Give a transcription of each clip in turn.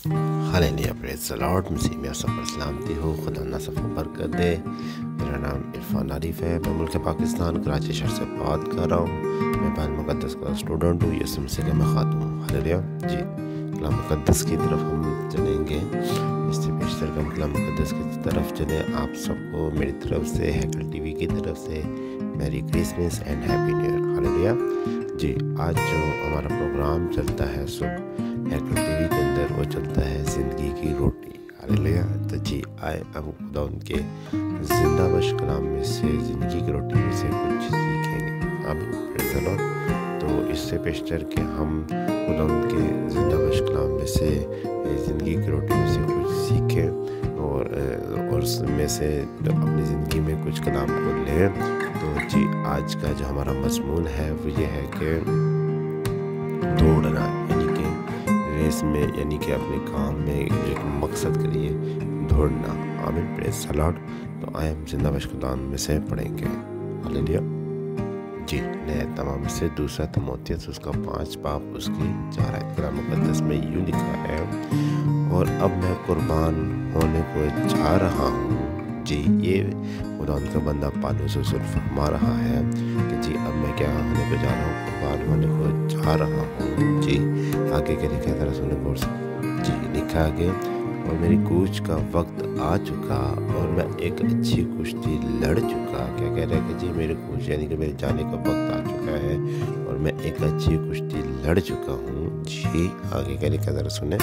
Hallelujah praise the Lord. मसीह में आप सब पर सलामती हो। खुदा ना सब को बरकत दे। मेरा नाम इरफान आरिफ है। मैं मुल्क पाकिस्तान कराची शहर से बात कर रहा हूँ। मैं बाल मुक़द्दस का स्टूडेंट हूँ। यीशु मसीह का मैं खातम हूँ। हालेलुया जी। कलाम मुक़द्दस की तरफ हम चलेंगे। इससे बेशतर हम कलाम मुक़द्दस की तरफ चले। आप सबको मेरी तरफ से, हैकल टीवी की तरफ से merry Christmas and happy new year. Hallelujah जी। आज जो हमारा प्रोग्राम चलता है हैकल टीवी के अंदर, वो चलता है ज़िंदगी की रोटी। हालेलुया। तो जी आए हम खुदा उनके ज़िंदा बश कलाम में से, ज़िंदगी की रोटी में से कुछ सीखेंगे। आमीन प्रेज़ द लॉर्ड। तो इससे पेशतर के हम खुदा उनके ज़िंदा बश कलाम में से, ज़िंदगी की रोटी में से कुछ सीखें और उसमें से अपनी ज़िंदगी में कुछ कलाम को लें। तो जी आज का जो हमारा मज़मून है वो ये है कि दौड़ना, रेस में, यानी कि अपने काम में एक मकसद के लिए दौड़ना। आमीन प्रेज़ द लॉर्ड। तो आए हम ज़िंदा बश कलाम में से पढ़ेंगे। हालेलुया जी। नया तमाम से दूसरा तिमोथियुस उसका 5 बाब उसकी 4 आयत कलाम मुक़द्दस में यूँ लिखा है, और अब मैं कुर्बान होने को जा रहा हूँ। जी ये खुदा उनका बंदा पालूस रसूल फरमा रहा है कि जी अब मैं क्या होने को जा रहा हूँ, कुर्बान होने को जा रहा हूँ। जी आगे के लिखा था रसूल ने जी लिखा आगे, और मेरी कूच का वक्त आ चुका और मैं एक अच्छी कुश्ती लड़ चुका। क्या कह रहा है कि जी मेरे कूच यानी कि मेरे जाने का वक्त आ चुका है और मैं एक अच्छी कुश्ती लड़ चुका हूँ। जी आगे क्या लिखा था रसूल ने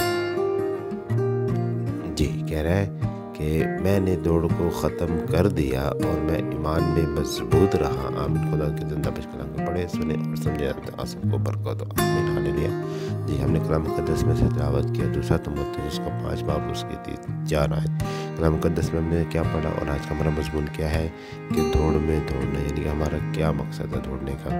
जी कह रहा है कि मैंने दौड़ को ख़त्म कर दिया और मैं ईमान में मजबूत रहा। आमीन। खुदा के ज़िंदा बश कलाम को पढ़े, सुने और समझे। आप सबको बरकत हो। आमीन हालेलुया जी। हमने कलाम मुक़द्दस में से तिलावत किया दूसरा तिमोथियुस उसका 5 बाब उसकी 4 आयत। कलाम मुक़द्दस में हमने क्या पढ़ा और आज का हमारा मज़मून क्या है कि दौड़ में दौड़ना, यानी कि हमारा क्या मकसद है दौड़ने का।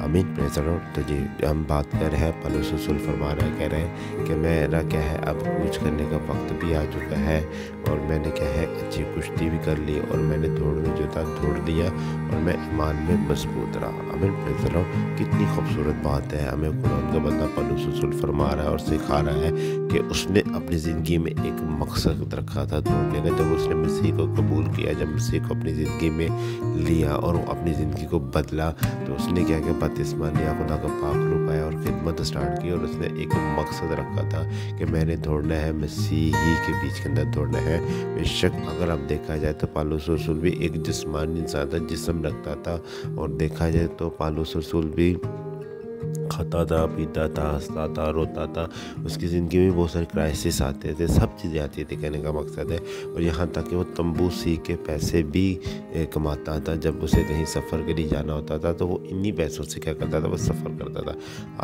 आमीन प्रेज़ द लॉर्ड। तो जी हम बात कर रहे हैं, पालूस रसूल फरमा रहा है, कह रहे हैं कि मेरा क्या है, अब कूच करने का वक्त भी आ चुका है और मैंने क्या है अच्छी कुश्ती भी कर ली और मैंने दौड़ में जो था दौड़ दिया और मैं ईमान में मजबूत रहा। आमीन प्रेज़ द लॉर्ड। कितनी खूबसूरत बात है। हमें कुरान का बंदा पालूस रसूल फरमा रहा है और सिखा रहा है कि उसने अपनी ज़िंदगी में एक मकसद रखा था दौड़ने का। जब उसने मसीह को कबूल किया, जब मसीह को अपनी ज़िंदगी में लिया और अपनी ज़िंदगी को बदला, तो उसने क्या किया, बपतिस्मा लिया, खुदा का पाक रूप पाया और खिदमत स्टार्ट की। और उसने एक मकसद रखा था कि मैंने दौड़ना है, मसीही के बीच के अंदर दौड़ना है। बेशक अगर अब देखा जाए तो पालूस रसूल भी एक जिस्मानी इंसान था, जिस्म रखता था, और देखा जाए तो पालूस रसूल भी खाता था, पीता था, हंसता था, रोता था। उसकी ज़िंदगी में बहुत सारे क्राइसिस आते थे, सब चीज़ें आती थी, कहने का मकसद है। और यहाँ तक कि वो तंबू सी के पैसे भी कमाता था। जब उसे कहीं सफ़र के लिए जाना होता था तो वो इन्हीं पैसों से क्या करता था, वो सफ़र करता था।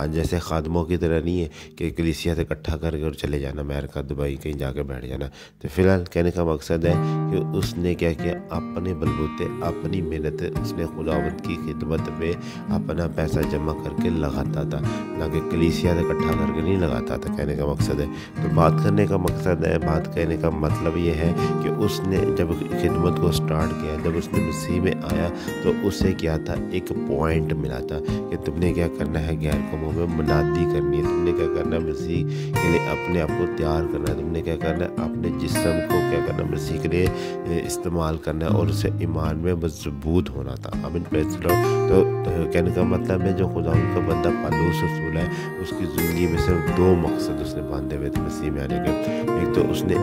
आज जैसे खादमों की तरह नहीं है कि कलीसिया से इकट्ठा करके और चले जाना अमेरिका, दुबई कहीं जाकर बैठ जाना। तो फ़िलहाल कहने का मकसद है कि उसने क्या किया, अपने बलबूते, अपनी मेहनत, उसने खुदावंद की खिदमत में अपना पैसा जमा करके लगाता था, ना कि कलीसिया से इकट्ठा करके नहीं लगाता था। कहने का मकसद है, तो बात करने का मकसद है, बात कहने का मतलब ये है कि उसने जब खिदमत को स्टार्ट किया, जब उसने मसीह में आया तो उसे क्या था, एक पॉइंट मिला था कि तुमने क्या करना है, गैर कौमों में मुनादी करनी है, तुमने क्या करना है, मसीह के लिए अपने आप को तैयार करना है, तुमने क्या करना है, अपने जिस्म को क्या करना है, मसीह के लिए इस्तेमाल करना है और उसे ईमान में मजबूत होना था। आमीन प्रेज़ द लॉर्ड। तो कहने का मतलब है जो खुदा उनका बंदा पालूस रसूल है, उसकी ज़िंदगी में सिर्फ 2 मकसद उसने बांधे हुए थे मसीह में आने के। एक तो उसने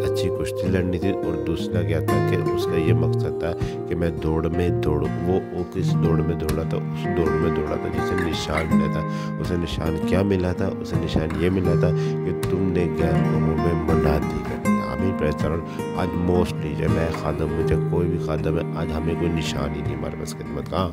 अच्छी कुश्ती लड़नी थी और दूसरा क्या था कि उसका ये मकसद था कि मैं दौड़ में दौड़ूँ। वो किस दौड़ में दौड़ा था, उस दौड़ में दौड़ा था जिसे निशान मिला था। उसे निशान क्या मिला था, उसे निशान ये मिला था कि तुमने गैर कौमों में मुनादी करनी। आमीन प्रेज़ द लॉर्ड। आज मोस्टली जब मैं खादम हूँ, जब कोई भी खादम है, आज हमें कोई निशान ही नहीं, हमारे पास खिदमत का।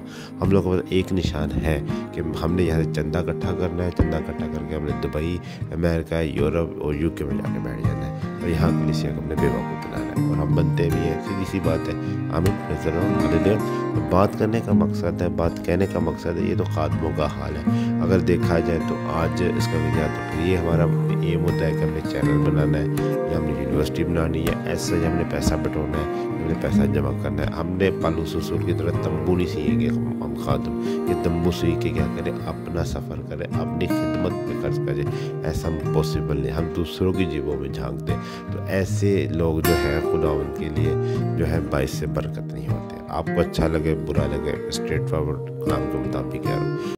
हम लोगों के पास एक निशान है कि हमने यहाँ से चंदा इकट्ठा करना है, चंदा इकट्ठा करके हमने दुबई, अमेरिका, यूरोप और यूके में जाके बैठ जाना है और यहाँ कलीसिया को हमने बेवकूफ़ बनाना है, और हम बनते भी हैं। सीधी सी बात है। आमीन प्रेज़ द लॉर्ड। हालेलुया। बात करने का मकसद है, बात कहने का मकसद है, ये तो खादमों का हाल है। اگر دیکھا جائے تو آج اس کا یا تو پھر یہ ہمارا ایم ہوتا ہے کہ ہم نے چینل بنانا ہے یا ہم نے یونیورسٹی بنانی ہے، ایسا ہی ہم نے پیسہ بٹورنا ہے، ہم نے پیسہ جمع کرنا ہے. ہم نے پالو سسور کی طرح تمبو نہیں سیئیں گے ہم خادم کہ تمبو سی کے کیا کریں، اپنا سفر کریں، اپنی خدمت پہ خرچ کریں. ایسا پاسبل نہیں، ہم دوسروں کی جیبوں میں جھانکتے ہیں. تو ایسے لوگ جو ہیں خداوند کے لیے جو ہے باعث برکت نہیں ہوتے. آپ کو اچھا لگے برا لگے، اسٹریٹ فارورڈ کلام کے مطابق کہہ رہا ہوں.